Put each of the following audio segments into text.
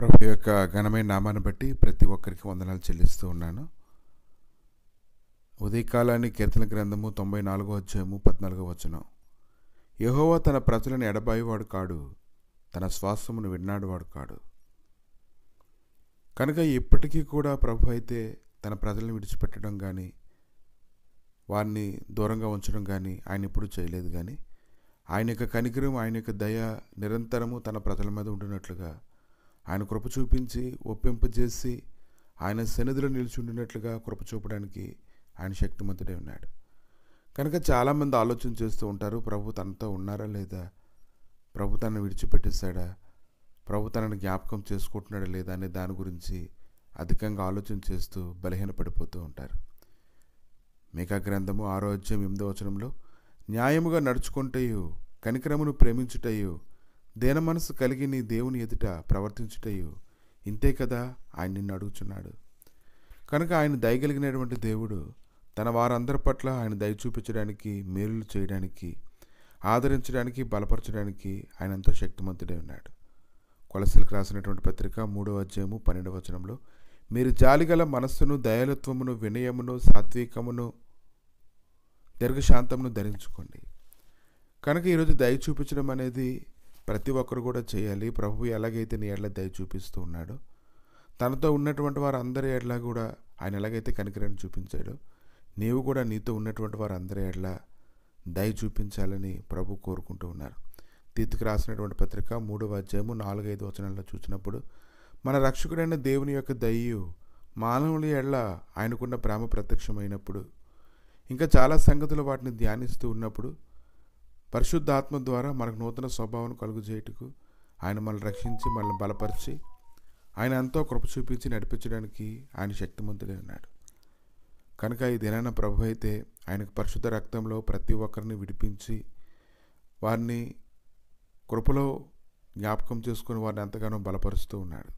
ప్రభు యొక్క ఘనమైన నామాన్ని బట్టి ప్రతి ఒక్కరికి వందనాలు చెల్లిస్తూ ఉన్నాను. ఉదయకాలాన్ని కీర్తన గ్రంథము 94వ అధ్యాయము 14వ వచనం. యెహోవా తన ప్రజలను ఎడబాయివాడు కాడు, తన శ్వాసమును విన్నాడువాడు కాడు. కనుక ఇప్పటికీ కూడా ప్రభు అయితే తన ప్రజలను విడిచిపెట్టడం కానీ, వారిని దూరంగా ఉంచడం కానీ ఆయన ఎప్పుడూ చేయలేదు. కానీ ఆయన యొక్క కనికరం, ఆయన యొక్క దయ నిరంతరము తన ప్రజల మీద ఉండినట్లుగా, ఆయన కృప చూపించి ఒప్పింపజేసి ఆయన సన్నిధిలో నిలిచి ఉండినట్లుగా కృప చూపడానికి ఆయన శక్తిమంతుడే ఉన్నాడు. కనుక చాలామంది ఆలోచన చేస్తూ ఉంటారు, ప్రభు తనతో ఉన్నారా లేదా, ప్రభు తనను విడిచిపెట్టేశాడా, ప్రభు తనను జ్ఞాపకం చేసుకుంటున్నాడా లేదా అనే దాని గురించి అధికంగా ఆలోచన చేస్తూ బలహీనపడిపోతూ ఉంటారు. మీకా గ్రంథము 6వ అధ్యాయం 8వ వచనంలో, న్యాయముగా నడుచుకుంటయు, కనికరమును ప్రేమించుటయు, దేన మనసు కలిగి నీ దేవుని ఎదుట ప్రవర్తించుటయు ఇంతే కదా ఆయన నిన్ను అడుగుచున్నాడు. కనుక ఆయన దయగలిగినటువంటి దేవుడు తన వారందరి పట్ల ఆయన దయ చూపించడానికి, మేలులు చేయడానికి, ఆదరించడానికి, బలపరచడానికి ఆయన ఎంతో శక్తిమంతుడే ఉన్నాడు. కొలసలకు రాసినటువంటి పత్రిక 3వ అధ్యాయము 12వ వచనంలో, మీరు జాలిగల మనస్సును, దయాలత్వమును, వినయమును, సాత్వికమును, దీర్ఘశాంతమును ధరించుకోండి. కనుక ఈరోజు దయ చూపించడం అనేది ప్రతి ఒక్కరు కూడా చేయాలి. ప్రభువు ఎలాగైతే నీ ఎడల దయ చూపిస్తూ ఉన్నాడో, తనతో ఉన్నటువంటి వారందరి ఎడల కూడా ఆయన ఎలాగైతే కనికరాన్ని చూపించాడో, నీవు కూడా నీతో ఉన్నటువంటి వారందరి ఎడల దయ చూపించాలని ప్రభు కోరుకుంటూ ఉన్నారు. తీతుకు రాసినటువంటి పత్రిక 3వ అధ్యాయము 4-5 వచనాల్లో చూసినప్పుడు, మన రక్షకుడైన దేవుని యొక్క దయయు మానవుల ఎడల ఆయనకున్న ప్రేమ ప్రత్యక్షమైనప్పుడు, ఇంకా చాలా సంగతులు వాటిని ధ్యానిస్తూ ఉన్నప్పుడు, పరిశుద్ధాత్మ ద్వారా మనకు నూతన స్వభావం కలుగు చేయుటకు ఆయన మనల్ని రక్షించి మనల్ని బలపరిచి ఆయన ఎంతో కృప చూపించి నడిపించడానికి ఆయన శక్తిమంతుడే ఉన్నాడు. కనుక ఈ దినాన ప్రభు అయితే ఆయనకు పరిశుద్ధ రక్తంలో ప్రతి ఒక్కరిని విడిపించి వారిని కృపలో జ్ఞాపకం చేసుకుని వారిని ఎంతగానో బలపరుస్తూ ఉన్నాడు.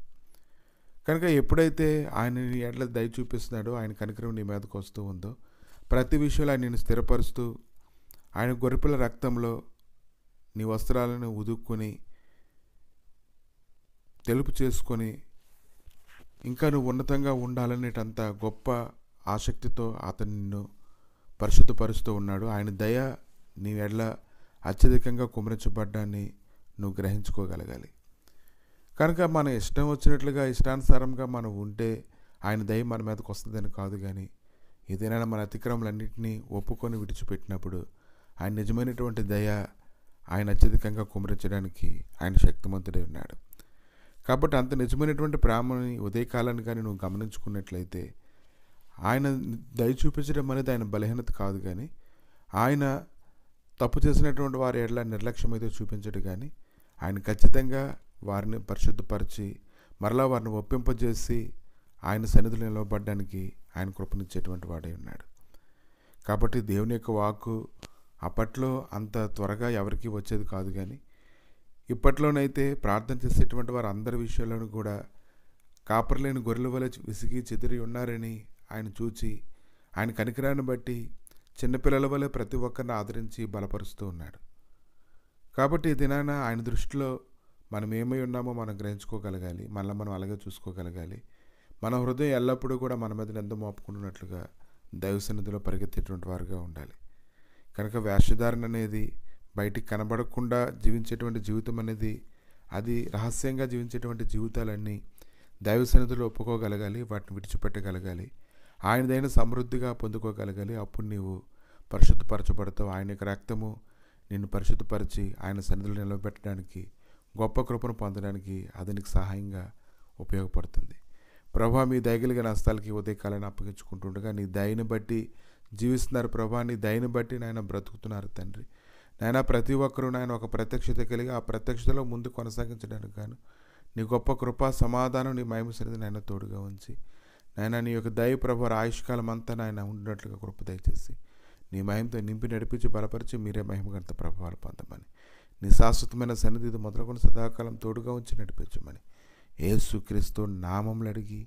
కనుక ఎప్పుడైతే ఆయన నీ ఎడల దయ చూపిస్తున్నాడో, ఆయన కనికరం నీ మీదకు వస్తూ ఉందో, ప్రతి విషయంలో ఆయన నిన్ను స్థిరపరుస్తూ ఆయన గొర్రెపిల్ల రక్తంలో నీ వస్త్రాలను ఉదుక్కొని తెలుపు చేసుకొని ఇంకా నువ్వు ఉన్నతంగా ఉండాలనేటంత గొప్ప ఆసక్తితో అతను నిన్ను పరిశుద్ధపరుస్తూ ఉన్నాడు. ఆయన దయ నీ ఎడల అత్యధికంగా కుమరించబడ్డాన్ని నువ్వు గ్రహించుకోగలగాలి. కనుక మన ఇష్టం వచ్చినట్లుగా, ఇష్టానుసారంగా మనం ఉంటే ఆయన దయ మన మీదకి వస్తుందని కాదు. కానీ ఏదైనా మన అతిక్రమలన్నింటినీ ఒప్పుకొని విడిచిపెట్టినప్పుడు ఆయన నిజమైనటువంటి దయ ఆయన అత్యధికంగా కుమరించడానికి ఆయన శక్తిమంతుడై ఉన్నాడు. కాబట్టి అంత నిజమైనటువంటి ప్రేమని ఉదయకాలాన్ని కానీ నువ్వు గమనించుకున్నట్లయితే, ఆయన దయ చూపించడం అనేది ఆయన బలహీనత కాదు. కానీ ఆయన తప్పు చేసినటువంటి వారి ఎడల నిర్లక్ష్యం అయితే చూపించడు. కానీ ఆయన ఖచ్చితంగా వారిని పరిశుద్ధపరిచి మరలా వారిని ఒప్పింపజేసి ఆయన సన్నిధిలో నిలవబడ్డానికి ఆయన కృపనిచ్చేటువంటి వాడై ఉన్నాడు. కాబట్టి దేవుని యొక్క వాక్కు అప్పట్లో అంత త్వరగా ఎవరికి వచ్చేది కాదు. కానీ ఇప్పట్లోనైతే ప్రార్థన చేసేటువంటి వారు అందరి విషయాలను కూడా కాపర్లేని గొర్రెల వలె విసిగి చెదిరి ఉన్నారని ఆయన చూచి ఆయన కనికరాన్ని బట్టి చిన్నపిల్లల వలె ప్రతి ఒక్కరిని ఆదరించి బలపరుస్తూ ఉన్నాడు. కాబట్టి ఈ దినాన ఆయన దృష్టిలో మనం ఏమై ఉన్నామో మనం గ్రహించుకోగలగాలి. మళ్ళీ మనం అలాగే చూసుకోగలగాలి. మన హృదయం ఎల్లప్పుడూ కూడా మన మీద నింద మోపుకుంటున్నట్లుగా దైవ సన్నిధిలో పరిగెత్తేటువంటి వారుగా ఉండాలి. కనుక వేషధారణ అనేది, బయటికి కనబడకుండా జీవించేటువంటి జీవితం అనేది, అది రహస్యంగా జీవించేటువంటి జీవితాలన్నీ దైవ సన్నిధిలో ఒప్పుకోగలగాలి. వాటిని విడిచిపెట్టగలగాలి. ఆయనదైన సమృద్ధిగా పొందుకోగలగాలి. అప్పుడు నీవు పరిశుద్ధపరచబడతావు. ఆయన యొక్క రక్తము నిన్ను పరిశుద్ధపరిచి ఆయన సన్నిధిలో నిలబెట్టడానికి, గొప్ప కృపను పొందడానికి అది నీకు సహాయంగా ఉపయోగపడుతుంది. ప్రభా, మీ దయగలిగిన హస్తాలకి ఉదయకాలాన్ని అప్పగించుకుంటుండగా నీ దయని బట్టి జీవిస్తున్నారు ప్రభా, నీ దయని బట్టి నాయన బ్రతుకుతున్నారు తండ్రి. నాయన ప్రతి ఒక్కరూ నాయన ఒక ప్రత్యక్షత కలిగి ఆ ప్రత్యక్షతలో ముందు కొనసాగించడానికి గాను నీ గొప్ప కృపా సమాధానం, నీ మహిమ సన్నిధి నాయన తోడుగా ఉంచి నాయన నీ యొక్క దయ ప్రభు ఆయుష్కాలం అంతా నాయన ఉండినట్లుగా కృప దయచేసి నీ మహిమతో నింపి నడిపించి బలపరిచి మీరే మహిమగంత ప్రభావాలు పొందమని, నీ శాశ్వతమైన సన్నిధి మొదలుకొని సదాకాలం తోడుగా ఉంచి నడిపించమని యేసుక్రీస్తు నామములు అడిగి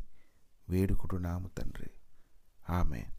వేడుకుంటున్నాము తండ్రి. ఆమేన్.